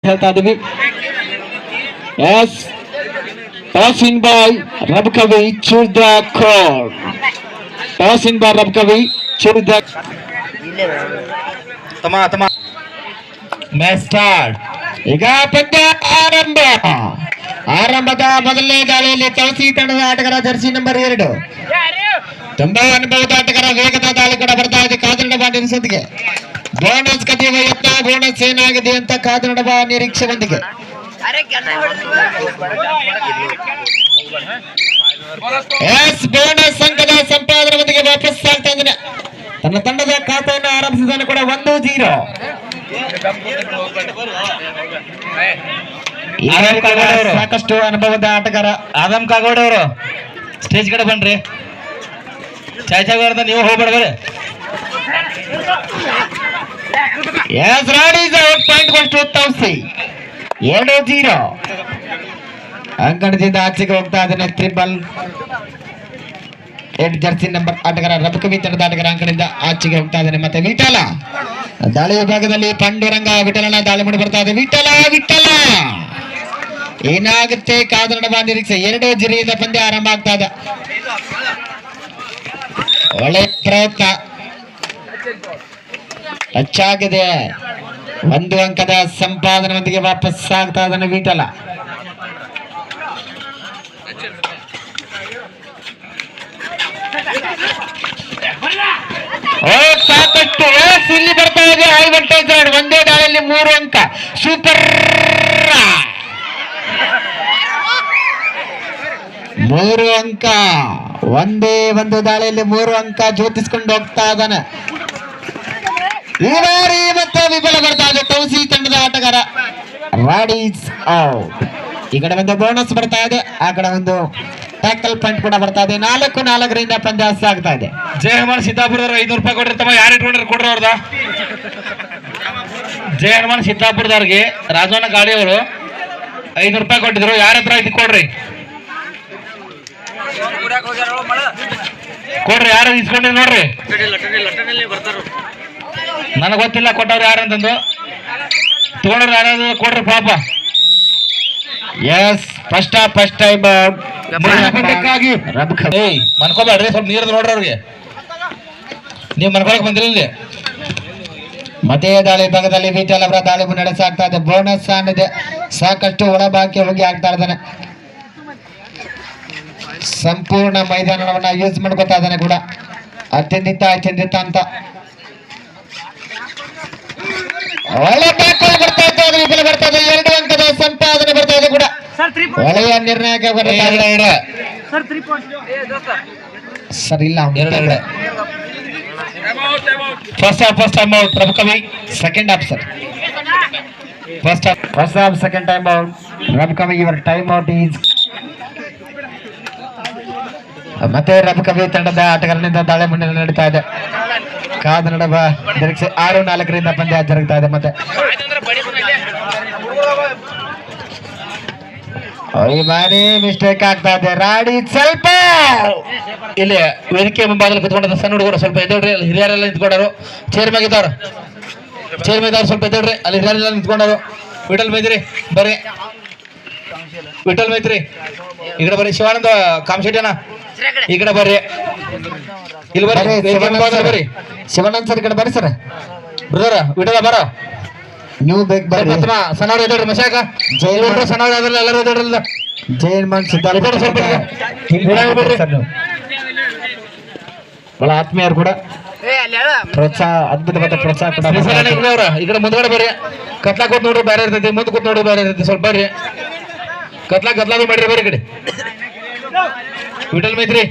ಹೇಳ್ತಾ ಇದೀವಿ. ಎಸ್ toss in by Rabkavi choose the court. Toss in by Rabkavi choose the match start. ಈಗ ಪಂದ್ಯ ಆರಂಭ. ಆರಂಭದ ಮೊದಲನೇ ದಾಳಿಯಲ್ಲಿ ತೌಸಿ ತಂಡದ ಆಟಗಾರ ಜರ್ಸಿ ನಂಬರ್ 2 ತುಂಬಾ ಅನುಭವದ ಆಟಗಾರ ವೇಗದ ದಾಳಿ ಕೂಡ ಬರ್ತಾ ಇದೆ ಕಾದನಡಬ ನಿರೀಕ್ಷೆಯೊಂದಿಗೆ. ಬೋನಸ್ ಕದಿಯುವ ಯತ್ನ, ಬೋನಸ್ ಏನಾಗಿದೆ ಅಂತ ಕಾದನಡಬ ನಿರೀಕ್ಷೆಯೊಂದಿಗೆ. ಎಸ್ ಬೋನಸ್ ಅಂಕದ ಸಂಪಾದನೆಯೊಂದಿಗೆ ವಾಪಸ್ ಆಗ್ತಾ ಇದ್ದಾನೆ. ತನ್ನ ತಂಡದ ಖಾತೆಯನ್ನು ಆರಂಭಿಸಿದ್ದಾನೆ ಕೂಡ 1-0. ಸಾಕಷ್ಟು ಅನುಭವದ ಆಟಗಾರ ಆದಮ್ ಕಾಗೋಡ್ ಅವರು ಸ್ಟೇಜ್ ಕಡೆ ಬನ್ರಿ. ಚಾಯ್ಚಾಗ ನೀವು ಹೋಗ್ಬೇಡ್ರಿ. ಪಾಯಿಂಟ್ ತೌಸಿ 2-0 ಅಂಕಣದಿಂದ ಆಚೆಗೆ ಹೋಗ್ತಾ ಇದ್ದಾನೆ. ಟ್ರಿಬಲ್ 8 ಜರ್ಸಿ ನಂಬರ್ ಆಟಗಾರ ರಬಕವಿ ತಂಡದ ಆಟಗಾರ ಅಂಕಣದಿಂದ ಆಚೆಗೆ ಹೋಗ್ತಾ ಇದ್ದಾನೆ. ಮತ್ತೆ ವಿಠಲ ದಾಳಿ ವಿಭಾಗದಲ್ಲಿ ಪಾಂಡುರಂಗ ವಿಠಲನ ದಾಳಿ ಮಾಡಿ ಬರ್ತಾ ಇದೆ. ವಿಠಲ ಏನಾಗುತ್ತೆ ಕಾದನಡಬ ನಿರೀಕ್ಷೆ. 2-0 ಪಂದ್ಯ ಆರಂಭ ಆಗ್ತಾ ಇದೆ. ಒಳ್ಳೆ ಪ್ರಯತ್ನ ಟಚ್ ಆಗಿದೆ. 1 ಅಂಕದ ಸಂಪಾದನೆಯೊಂದಿಗೆ ವಾಪಸ್ ಆಗ್ತಾ ಇದ್ದಾನೆ ವಿಠಲ. ಸಾಕಷ್ಟು ಇಲ್ಲಿ ಬರ್ತಾ ಇದೆ. High voltage raid. ಒಂದೇ ದಾಳಿಯಲ್ಲಿ 3 ಅಂಕ. ಸೂಪರ್ 3 ಅಂಕ. ಒಂದೇ ಒಂದು ದಾಳಿಯಲ್ಲಿ 3 ಅಂಕ ಜೋತಿಸ್ಕೊಂಡು ಹೋಗ್ತಾ ಇದ್ದಾನೆ. ಈ ಬಾರಿ ಮತ್ತೆ ವಿಫಲ ಬರ್ತಾ ಇದೆ ತೌಸಿ ತಂಡದ ಆಟಗಾರ. ರಾಡೀಸ್ ಔಟ್. ಈ ಕಡೆ ಒಂದು ಬೋನಸ್ ಬರ್ತಾ ಇದೆ, ಆ ಕಡೆ ಒಂದು ಟ್ಯಾಕಲ್ ಪಾಯಿಂಟ್ ಕೂಡ ಬರ್ತಾ ಇದೆ. 4-4 ಪಂದ್ಯ ಆಗ್ತಾ ಇದೆ. ಜಯಹನುಮಾನ್ ಸಿದ್ದಾಪುರದವ್ರು 500 ರೂಪಾಯಿ ಕೊಟ್ಟಿರ್ತಮ್ಮ. ಯಾರು ಇಟ್ಕೊಂಡ್ರೆ ಕೊಡ್ರಿ ಅವ್ರದ. ಜಯಹನುಮಾನ್ ಸಿದ್ದಾಪುರದವ್ರಿಗೆ ರಾಜವನ ಗಾಡಿಯವರು 500 ರೂಪಾಯಿ ಕೊಟ್ಟಿದ್ರು. ಯಾರ ಹತ್ರ ಇದು ಕೊಡ್ರಿ ಯಾರು ಇಸ್ಕೊಂಡ್ರಿ ನೋಡ್ರಿ. ನನಗೆ ಗೊತ್ತಿಲ್ಲ ಕೊಟ್ಟವ್ರು ಯಾರಂತಂದು. ತಗೊಂಡ್ರು ಯಾರಾದ್ರು ಕೊಡ್ರಿ ಪಾಪ. ಎಸ್ ಫಸ್ಟ್ ಟೈಮ್ ಮನ್ಕೋಬೇಡ್ರಿ, ಸ್ವಲ್ಪ ನೀರು ನೋಡ್ರಿ ಅವ್ರಿಗೆ. ನೀವು ಮನ್ಕೊಳಕ್ ಬಂದಿಲ್ಲ ಇಲ್ಲಿ. ಮತ್ತೆ ದಾಳಿ ಭಾಗದಲ್ಲಿ ವಿಠಲ್ ಅವರ ದಾಳಿ ಮುನ್ನಡೆಸಾಗ್ತಾ ಇದೆ. ಬೋನಸ್ ಅನ್ನಿದೆ. ಸಾಕಷ್ಟು ಒಳಬಾಕಿ ಹೋಗಿ ಆಗ್ತಾ ಇದ್ದಾನೆ. ಸಂಪೂರ್ಣ ಮೈದಾನವನ್ನ ಯೂಸ್ ಮಾಡ್ಕೊತಾ ಇದ್ದಾನೆ ಕೂಡ. ಅತ್ಯಂತ ಅಂತ ಒಳ್ಳೆ ಬ್ಯಾಕ್ ಬರ್ತಾ ಇದ್ದಾರೆ. ವಿಫಲ ಬರ್ತಾ ಇದೆ. 2 ಅಂಕದ ಸಂಪಾದನೆ ಬರ್ತಾ ಇದೆ ಕೂಡ. ಒಳ್ಳೆಯ ನಿರ್ಣಾಯಕ ಸರ್ ಇಲ್ಲ. First time out Rabkavi. Second half sir. First half second time out Rabkavi. Your time out is. ಮತ್ತೆ ರಬ್ ಕವಿ ತಂಡದ ಆಟಗಾರನಿಂದ ದಾಳಿ ಮುನ್ನಡೆ ನಡೀತಾ ಇದೆ. ಕಾದನಡಬ ನಿರೀಕ್ಷೆ 6-4 ಪಂದ್ಯ ಜರುಗ್ತಾ ಇದೆ. ಮತ್ತೆ ಈ ಬಾರಿ ಮಿಸ್ಟೇಕ್ ಆಗ್ತಾ ಇದೆ. ರಾಡಿ ಸ್ವಲ್ಪ ಇಲ್ಲಿ ವೇದಿಕೆ ಮುಂಭಾಗದಲ್ಲಿ ಕುತ್ಕೊಂಡ ಸಣ್ಣ ಹುಡುಗರು ಸ್ವಲ್ಪ ಎದ್ದೇಳ್ರಿ. ಅಲ್ಲಿ ಹಿರಿಯರೆಲ್ಲ ನಿಂತ್ಕೊಂಡರು. ಚೇರ್ ಮ್ಯಾಗಿದ್ದವ್ರು ಸ್ವಲ್ಪ ಎದ್ದೇಳ್ರಿ. ಅಲ್ಲಿ ಹಿರಿಯರೆಲ್ಲ ನಿಂತ್ಕೊಂಡರು. ವಿಠಲ್ ಮೈತ್ರಿ ಬರ್ರಿ. ವಿಠಲ್ ಮೈತ್ರಿ ಈ ಕಡೆ ಬರ್ರಿ. ಶಿವಾನಂದ ಕಾಮಶೆಟ್ಟಿನ ಈ ಕಡೆ ಬರ್ರಿ. ಇಲ್ಲಿ ಬರ್ರಿ. ಶಿವಾನಂದ್ ಸರ್ ಈ ಕಡೆ ಬರ್ರಿ ಸರ್. ಬ್ರದರ್ ವಿಠಲ ಬರ. ನೀವು ಬೇಕು ಬರ್ರಿ. ಸಣ್ಣವ್ರು ಎದ್ದೇಳ್ರಿ. ಮಶಾಕ ಸಣ್ಣವ್ರು ಅದ್ರಲ್ಲ ಎಲ್ಲರೂ ಎದ್ದೇಳ್ರಲ್ಲ. ಜಯನ್ಮನ್ ಸ್ವಲ್ಪ ಬಹಳ ಆತ್ಮೀಯರು ಕೂಡ ಪ್ರೋತ್ಸಾಹ, ಅದ್ಭುತವಾದ ಪ್ರೋತ್ಸಾಹ ಕೂಡ. ಈ ಕಡೆ ಮುಂದ್ಗಡೆ ಬರ್ರಿ. ಕತ್ಲಾ ಕೂತ್ ನೋಡ್ರಿ ಬೇರೆ ಇರ್ತೈತಿ, ಮುಂದೆ ಕೂತ್ ನೋಡ್ರಿ ಬೇರೆ ಇರ್ತೈತಿ. ಸ್ವಲ್ಪ ಬರ್ರಿ. ಕತ್ಲಾದು ಮಾಡ್ರಿ ಬೇರೆ ಕಡೆ. ವಿಠಲ್ ಮೈತ್ರಿ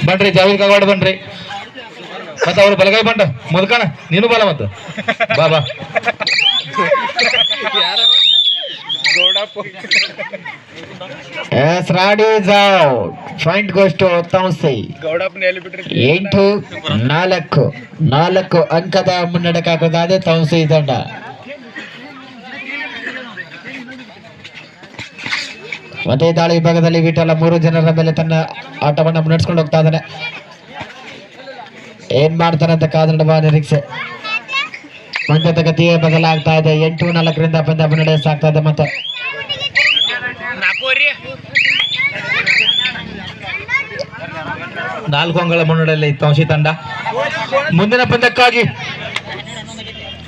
ಬನ್ರಿ. ಜಾವೇದ್ ಕಾಗವಾಡ ಬನ್ರಿ. ಮತ್ತ ಅವ್ರು ಬಲಗೈ ಬಂಡ ಮುದ್ಕಣ. ನೀನು ಬಲ ಮತ್ತ ಬಾಬಾ. Raider's out. Point goes to Tausi. 8-4 ಅಂಕದ ಮುನ್ನಡೆಕಾಗುತ್ತದೆ ತೌಸಿ ತಂಡ. ಮತ್ತೆ ದಾಳಿ ವಿಭಾಗದಲ್ಲಿ ವಿಠಲ 3 ಜನರ ಮೇಲೆ ತನ್ನ ಆಟವನ್ನು ಮುನ್ನಡೆಸ್ಕೊಂಡು ಹೋಗ್ತಾ ಇದ್ದಾನೆ. ಏನ್ ಮಾಡ್ತಾನೆ ಅಂತ ಕಾದನಡಬ ನಿರೀಕ್ಷೆ. ಪಂದ್ಯದ ಗತಿಯೇ ಬದಲಾಗ್ತಾ ಇದೆ. 8-4 ಪಂದ್ಯ ಮುನ್ನಡೆ ಸಾಗ್ತಾ ಇದೆ. ಮತ್ತೆ ನಾಲ್ಕು ಅಂಗಳ ಮುನ್ನಡೆಯಲ್ಲಿ ತೌಸಿ ತಂಡ. ಮುಂದಿನ ಪಂದ್ಯಕ್ಕಾಗಿ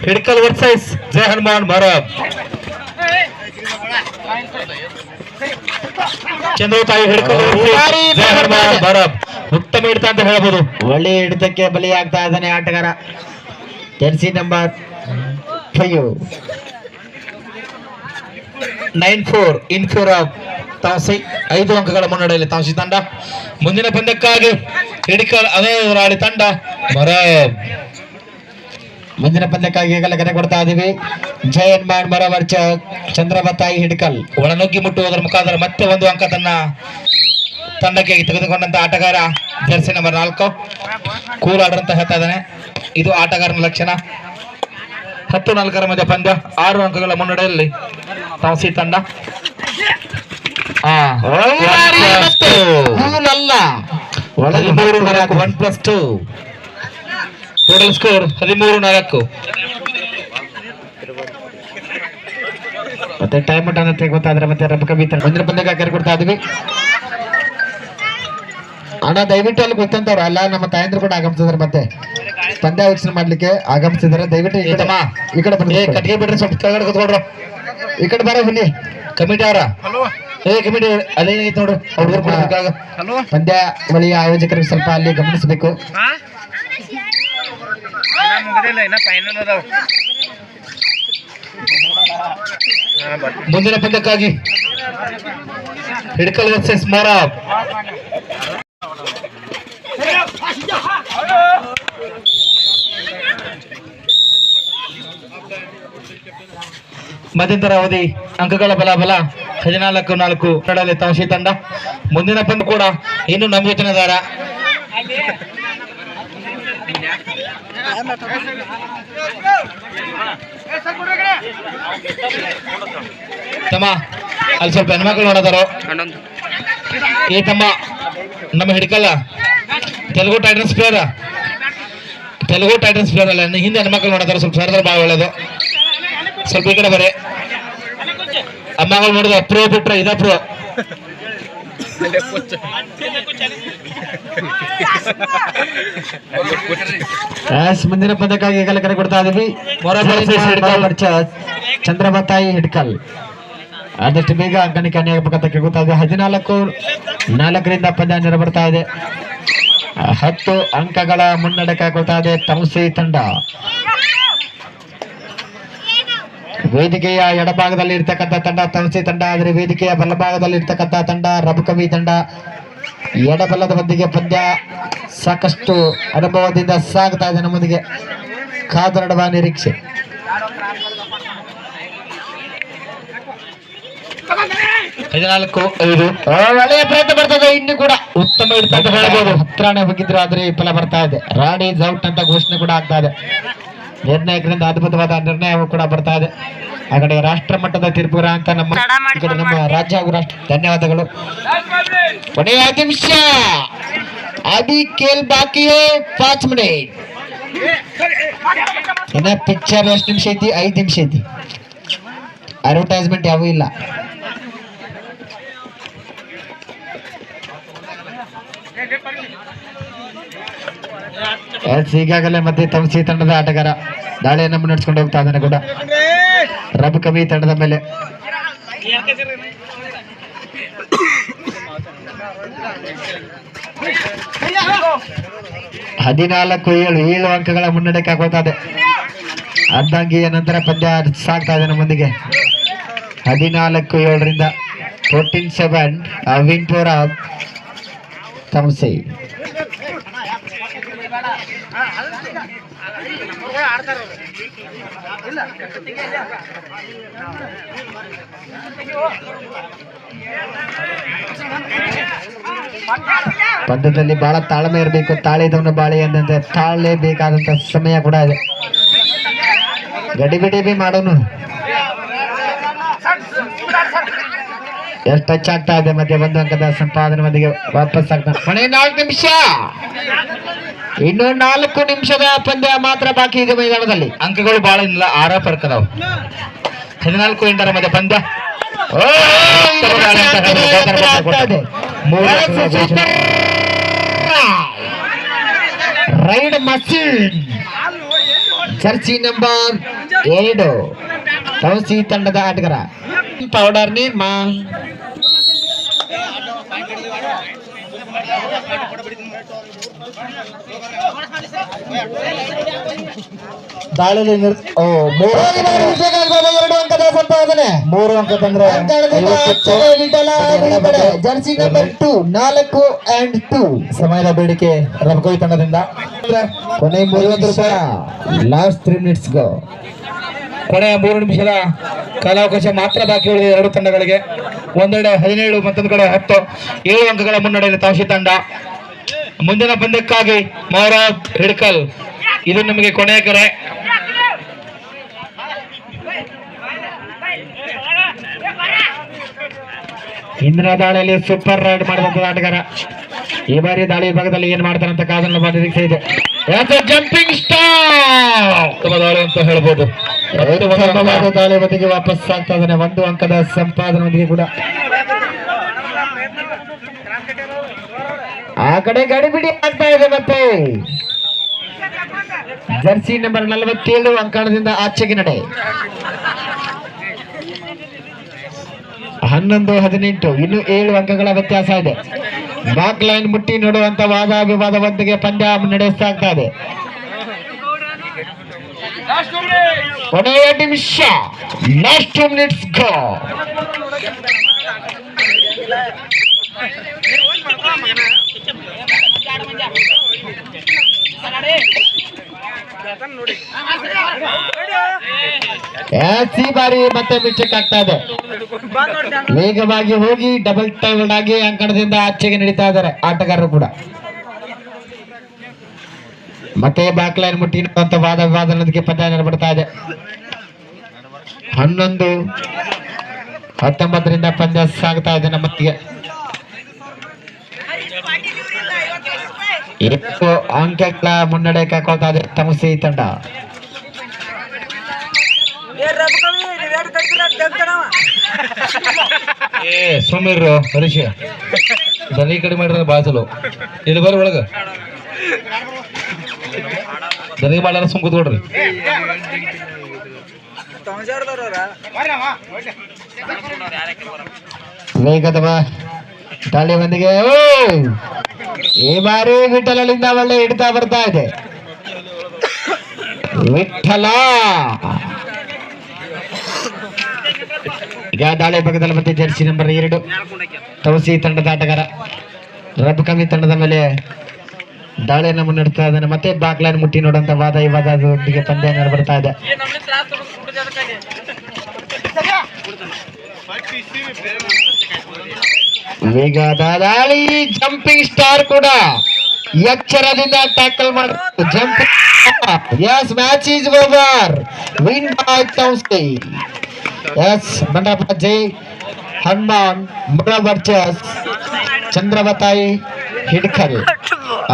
ಹಿಡ್ಕಲ್ ವರ್ಸಸ್ ಜಯ ಹನುಮಾನ್ ಭರಬ್. ಚಂದ್ರತಾಯಿ ಹಿಡ್ಕಲ್ versus ಜಯ ಹನುಮಾನ್ ಭರಬ್. ಉತ್ತಮ ಹಿಡಿತ ಅಂತ ಹೇಳ್ಬೋದು. ಒಳ್ಳೆ ಹಿಡಿತಕ್ಕೆ ಬಲಿಯಾಗ್ತಾ ಇದ್ದಾನೆ ಆಟಗಾರ jersey number 5. 9-4 in favour of Tausi. 5 ಅಂಕಗಳ ಮುನ್ನಡೆಯಲ್ಲಿ ತಾಸಿ ತಂಡ. ಮುಂದಿನ ಪಂದ್ಯಕ್ಕಾಗಿ ಹಿಡಿಕಲ್ ಅದೇ ತಂಡ ಭರಬ್. ಮುಂದಿನ ಪಂದ್ಯಕ್ಕಾಗಿ ಈಗಲೇ ಕರೆ ಕೊಡ್ತಾ ಇದೀವಿ. ಜಯ ಹನುಮಾನ್ ಭರಬ್ ವರ್ಸಸ್ ಚಂದ್ರಬತಾಯಿ ಹಿಡ್ಕಲ್. ಒಳನುಗ್ಗಿ ಮುಟ್ಟುವುದರ ಮುಖಾಂತರ ಮತ್ತೆ 1 ಅಂಕ ತನ್ನ ತಂಡಕ್ಕೆ ತೆಗೆದುಕೊಂಡಂತ ಆಟಗಾರ ಜೆರ್ಸಿ ನಂಬರ್ 4 ಕೂಲ್ ಆರ್ಡರ್ ಅಂತ ಹೇಳ್ತಾ ಇದ್ದಾನೆ. ಇದು ಆಟಗಾರನ ಲಕ್ಷಣ. 10-4 ಮಧ್ಯ ಪಂದ್ಯ. 6 ಅಂಕಗಳ ಮುನ್ನಡೆಯಲ್ಲಿ ತಾಸಿ ತಂಡ. ಅಲ್ಲ 1+2 ಟೋಟಲ್ ಸ್ಕೋರ್ 13-4. ಮತ್ತೆ ಟೈಮ್ ಔಟ್ ಅಂತ ಗೊತ್ತಾದ್ರೆ ಮತ್ತೆ ರಬ್ ಕವಿ ಮುಂದಿನ ಪಂದ್ಯಕ್ಕೆ ಕರೆ ಕೊಡ್ತಾ ಇದೀವಿ. ಅಣ್ಣ ದಯವಿಟ್ಟು ಅಲ್ಲಿ ಗೊತ್ತಂತವ್ರು ಅಲ್ಲ ನಮ್ಮ ತಾಯಂದ್ರು ಕೂಡ ಆಗಮಿಸಿದಾರೆ. ಮತ್ತೆ ಪಂದ್ಯ ವೀಕ್ಷಣೆ ಮಾಡ್ಲಿಕ್ಕೆ ಆಗಮಿಸಿದಾರೆ. ದಯವಿಟ್ಟು ಈ ಕಡೆ ಬನ್ನಿ. ಕಟ್ಟಿಗೆ ಬಿಡ್ರಿ, ಸ್ವಲ್ಪ ಕೆಳಗಡೆ ಕೂತ್ಕೊಡ್ರು. ಈ ಕಡೆ ಬರ ಬನ್ನಿ. ಕಮಿಟಿ ಅವರ ಕಮಿಟಿ ಅದೇನೈತೆ ನೋಡ್ರಿ ಹುಡುಗರು ಕೊಡ್ಬೇಕಾಗ. ಪಂದ್ಯಾವಳಿಯ ಆಯೋಜಕರಿಗೆ ಸ್ವಲ್ಪ ಅಲ್ಲಿ ಗಮನಿಸಬೇಕು. ಮುಂದಿನ ಪಂದ್ಯಕ್ಕಾಗಿ ಹಿಡ್ಕಲ್ ವರ್ಸಸ್ ಭರಬ್. ಮಧ್ಯಂತರ ಅವಧಿ ಅಂಕಗಳ ಬಲಾಬಲ 14-4 ಕಡಲೆ ತಾಸಿ ತಂಡ. ಮುಂದಿನ ಪಂದ್ಯ ಕೂಡ ಇನ್ನು ನಮ್ಮ ಯೋಜನೆದಾರ ತಮ್ಮ ಅಲ್ಲಿ ಸ್ವಲ್ಪ ಹೆಣ್ಮಕ್ಳು ನೋಡೋದಾರು. ಏ ತಮ್ಮ ನಮ್ಮ ಹಿಡ್ಕಲ್ಲ ತೆಲುಗು ಟೈಟನ್ಸ್ ಪ್ಲೇಯರ್ ಅಲ್ಲ, ಹಿಂದೆ ಹೆಣ್ಮಕ್ಳು ನೋಡೋದಾರ. ಸ್ವಲ್ಪ ಸರದಾರ ಭಾಳ ಒಳ್ಳೇದು. ಸ್ವಲ್ಪ ಈ ಕಡೆ ಬರೀ ಅಮ್ಮಗಳು ನೋಡಿದ ಅಪ್ರೋ ಬಿಟ್ರೆ ಇದಪ್ರೋ. ಮುಂದಿನ ಪದಕ್ಕಾಗಿ ಈಗಲೇ ಕರೆ ಕೊಡ್ತಾ ಇದೀವಿ. ಚಂದ್ರಬತಾಯಿ ಹಿಡ್ಕಲ್ ಆದಷ್ಟು ಬೇಗ ಅಂಕಣಿಕೆ ಆಗಬೇಕಂತ ಕೇಳ್ತಾ ಇದೆ. 14-4 ಪಂದ್ಯ ನೆರ ಬರ್ತಾ ಇದೆ. 10 ಅಂಕಗಳ ಮುನ್ನಡೆ ಕಾಯ್ಕೊಳ್ತಾ ಇದೆ ತಮಸಿ ತಂಡ. ವೇದಿಕೆಯ ಎಡಭಾಗದಲ್ಲಿ ಇರ್ತಕ್ಕಂಥ ತಂಡ ತಮಸಿ ತಂಡ ಆದರೆ ವೇದಿಕೆಯ ಬಲಭಾಗದಲ್ಲಿ ಇರ್ತಕ್ಕಂಥ ತಂಡ ರಬಕವಿ ತಂಡ. ಎಡಬಲದ ಬದಿಗೆ ಪಂದ್ಯ ಸಾಕಷ್ಟು ಅನುಭವದಿಂದ ಸಾಗ್ತಾ ಇದೆ. ನಮ್ಮೊಂದಿಗೆ ಕಾದರಡುವ ನಿರೀಕ್ಷೆ. ಒಳ್ಳೆಯ ಪ್ರಯತ್ನ ಬರ್ತದೆ. ಇನ್ನು ಕೂಡ ಉತ್ತಮ ಹಿಡಿತ ಅಂತ ಹೇಳ್ಬೋದು. ಹತ್ರಾನೇ ಹೋಗಿದ್ರು ಆದ್ರೆ ಫಲ ಬರ್ತಾ ಇದೆ. ರಾಣಿ ಔಟ್ ಅಂತ ಘೋಷಣೆ ಕೂಡ ಆಗ್ತಾ ಇದೆ. ನಿರ್ಣಾಯಕರಿಂದ ಅದ್ಭುತವಾದ ನಿರ್ಣಯ ಕೂಡ ಬರ್ತಾ ಇದೆ. ಆ ಕಡೆ ರಾಷ್ಟ್ರ ಮಟ್ಟದ ತೀರ್ಪುರ ಅಂತ ನಮ್ಮ ಈ ಕಡೆ ನಮ್ಮ ರಾಜ್ಯ ಹಾಗೂ ರಾಷ್ಟ್ರ. ಧನ್ಯವಾದಗಳು. ಕೊನೆಯ 5 ನಿಮಿಷ ಅದಿ ಕೇಲ್ ಬಾಕಿ 5 ಮಿನಿಟ್. ಇನ್ನ ಪಿಕ್ಚರ್ ಎಷ್ಟು ನಿಮಿಷ ಐತಿ? 5 ನಿಮಿಷ ಐತಿ. ಅಡ್ವರ್ಟೈಸ್ಮೆಂಟ್ ಯಾವೂ ಇಲ್ಲ. ಈಗಾಗಲೇ ಮತ್ತೆ ತಮಸಿ ತಂಡದ ಆಟಗಾರ ದಾಳಿಯನ್ನು ಮುನ್ನಡೆಸ್ಕೊಂಡು ಹೋಗ್ತಾ ಇದ್ದಾನೆ ಕೂಡ ರಬ್ ಕವಿ ತಂಡದ ಮೇಲೆ. ಹದಿನಾಲ್ಕು 7 ಅಂಕಗಳ ಮುನ್ನಡೆ ಕಾಗೋತಾ ಇದೆ. ಅರ್ಧಾಂಗಿಯ ನಂತರ ಪಂದ್ಯ ಸಾಗ್ತಾ ಇದೆ ನಮ್ಮೊಂದಿಗೆ. 14-7 14-7 ವಿನ್ ಫಾರ್ ತಮಸಿ. ಪಂದ್ಯದಲ್ಲಿ ಬಹಳ ತಾಳ್ಮೆ ಇರಬೇಕು. ತಾಳಿದವನು ಬಾಳಿ ಎಂದಂತೆ ತಾಳಲೇಬೇಕಾದಂತ ಸಮಯ ಕೂಡ ಇದೆ. ಗಡಿಬಿಡಿ ಬಿ ಮಾಡೋನು ಎಷ್ಟು ಟಚ್ ಆಗ್ತಾ ಇದೆ. ಮತ್ತೆ 1 ಅಂಕದ ಸಂಪಾದನೆ ಮಧ್ಯೆ ವಾಪಸ್ ಆಗ್ತಾ. ಕೊನೆ 4 ನಿಮಿಷ ಇನ್ನು 4 ನಿಮಿಷದ ಪಂದ್ಯ ಮಾತ್ರ ಬಾಕಿ ಇದೆ ಮೈದಾನದಲ್ಲಿ. ಅಂಕಗಳು ಬಹಳ ಇಲ್ಲ, 6 ಫರ್ಕ್ ಅದಾವ. 14 ಮಧ್ಯೆ ಪಂದ್ಯ. ರೈಡ್ ಮಷೀನ್ ಜರ್ಸಿ ನಂಬರ್ 2 ತೌಸಿ ತಂಡದ ಆಟಗಾರ ಪೌಡರ್ ನಿರ್ಮಾ ದಾಳಿಯಲ್ಲಿ 2 ಅಂಕದ ಸಂಪಾದನೆ. 3 ಅಂಕ ತಂದ್ರೆ ಜರ್ಸಿ ನಂಬರ್ 2 4 and 2 ಸಮಯದ ಬೇಡಿಕೆ ರಬಕೋಯ್ ತಂಡದಿಂದ. ಕೊನೆ 30 ರೂಪಾಯಿ. ಲಾಸ್ಟ್ 3 minutes ಗೋ. ಕೊನೆಯ 3 ನಿಮಿಷದ ಕಾಲಾವಕಾಶ ಮಾತ್ರ ಬಾಕಿ ಉಳಿದಿದೆ ಎರಡು ತಂಡಗಳಿಗೆ. ಒಂದೆಡೆ 17, ಮತ್ತೊಂದು ಕಡೆ 10. 7 ಅಂಕಗಳ ಮುನ್ನಡೆಯಲ್ಲಿ ತೌಸಿ ತಂಡ. ಮುಂದಿನ ಪಂದ್ಯಕ್ಕಾಗಿ ಮೌರಾಬ್ ಹಿಡ್ಕಲ್, ಇದು ನಿಮಗೆ ಕೊನೆಯ ಕರೆ. ಹಿಂದಿನ ದಾಳಿಯಲ್ಲಿ ಸೂಪರ್ ರೈಡ್ ಮಾಡಿದಂತ ಆಟಗಾರ ಈ ಬಾರಿ ದಾಳಿ ಭಾಗದಲ್ಲಿ ಏನ್ ಮಾಡ್ತಾರಂತ ಕಾದನ್ನು ನಿರೀಕ್ಷೆ ಇದೆ. ಜಂಪಿಂಗ್ ಸ್ಟಾರ್ ದಾಳಿ ಅಂತ ಹೇಳ್ಬೋದು. ದಾಳಿ ಬದಿಗೆ ವಾಪಸ್ ಆಗ್ತಾ ಇದ್ದಾನೆ. 1 ಅಂಕದ ಸಂಪಾದನೆಯೊಂದಿಗೆ ಕೂಡ ಆ ಕಡೆ ಗಡಿಬಿಡಿ ಆಗ್ತಾ ಇದೆ. ಮತ್ತೆ ಜರ್ಸಿ ನಂಬರ್ 47 ಅಂಕಣದಿಂದ ಆಚೆಗೆ ನಡೆ. 11-18 ಇನ್ನು 7 ಅಂಕಗಳ ವ್ಯತ್ಯಾಸ ಇದೆ. ಬ್ಯಾಕ್ ಲೈನ್ ಮುಟ್ಟಿ ನೋಡುವಂತ ವಾದ ವಿವಾದವೊಂದಿಗೆ ಪಂದ್ಯ ನಡೆಸಾಗ್ತಾ ಇದೆ. ಕೊನೆಯ ನಿಮಿಷ, ಲಾಸ್ಟ್ 2 minutes ಗೋ. ಈ ಬಾರಿ ಮತ್ತೆ ಮಿಸ್ಟೇಕ್ ಆಗ್ತಾ ಇದೆ. ವೇಗವಾಗಿ ಹೋಗಿ ಡಬಲ್ ಟೈಲ್ಡ್ ಆಗಿ ಅಂಕಣದಿಂದ ಆಚೆಗೆ ನಡೀತಾ ಇದ್ದಾರೆ ಆಟಗಾರರು ಕೂಡ. ಮತ್ತೆ ಬ್ಯಾಕ್ ಲೈನ್ ಮುಟ್ಟಿ ಅಂತ ವಾದ ವಿವಾದಕ್ಕೆ ಪಂದ್ಯ ನಡೆಬಿಡ್ತಾ ಇದೆ. 11-19 ಪಂದ್ಯ ಸಾಗ್ತಾ ಇದೆ ನಮ್ಮತ್ತಿಗೆ. 2 ಅಂಕಗಳ ಮುನ್ನಡೆ ಕಾಕೊಳ್ತಾ ಇದೆ ತಮಸಿ ತಂಡ. ಸುಮೀರ್ ಹರೀಶ್ ದನಿ ಕಡಿಮೆ ಮಾಡಿದ್ರೆ ಬಾಳ ಚಲೋ. ಇಲ್ಲಿ ಬರ್ರಿ ಒಳಗ ದನಿ ಮಾಡ್ಲಾರ ಸುಮ್ ಕೂತ್ಕೊಡ್ರಿ. ವೇಗದ ದಾಳಿ ಬಂದಿಗೆ ಈ ಬಾರಿ ವಿಠಲದಿಂದ ಒಳ್ಳೆ ಹಿಡಿತಾ ಬರ್ತಾ ಇದೆ. ವಿಠಲ ಈಗ ದಾಳಿ ಭಾಗದಲ್ಲಿ ಮತ್ತೆ ಜರ್ಸಿ ನಂಬರ್ 2 ತೌಸಿ ತಂಡದ ಆಟಗಾರ ರಬಕಮಿ ತಂಡದ ಮೇಲೆ ದಾಳಿಯನ್ನು ಮುನ್ನಡೆಸ್ತಾ ಇದ್ದಾನೆ. ಮತ್ತೆ ಬ್ಯಾಕ್ ಲೈನ್ ಮುಟ್ಟಿ ನೋಡುವಂತ ವಾದ ವಿವಾದದೊಂದಿಗೆ ಪಂದ್ಯ ನಡೆಬರ್ತಾ ಇದೆ. ವೇಗದ ದಾಳಿ, ಜಂಪಿಂಗ್ ಸ್ಟಾರ್ ಕೂಡ ಎಚ್ಚರದಿಂದ ಟ್ಯಾಕಲ್ ಮಾಡಿ jumping. Yes, match is over. Win by Tausi. Yes, ಬಂಡಾಪ ಜೈ ಹನುಮಾನ್ ಮುಳ ವರ್ಚಸ್ ಚಂದ್ರವತಾಯಿ ಹಿಡ್ಕಲ್.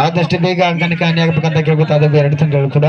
ಆದಷ್ಟು ಬೇಗ ಅಂಕಣಿಕೆ ಹಾನಿ ಆಗಬೇಕಂತ ಕೇಳ್ಕೊತಾ ಇದ್ದೇವೆ ಎರಡು ತಂಡಗಳು ಕೂಡ.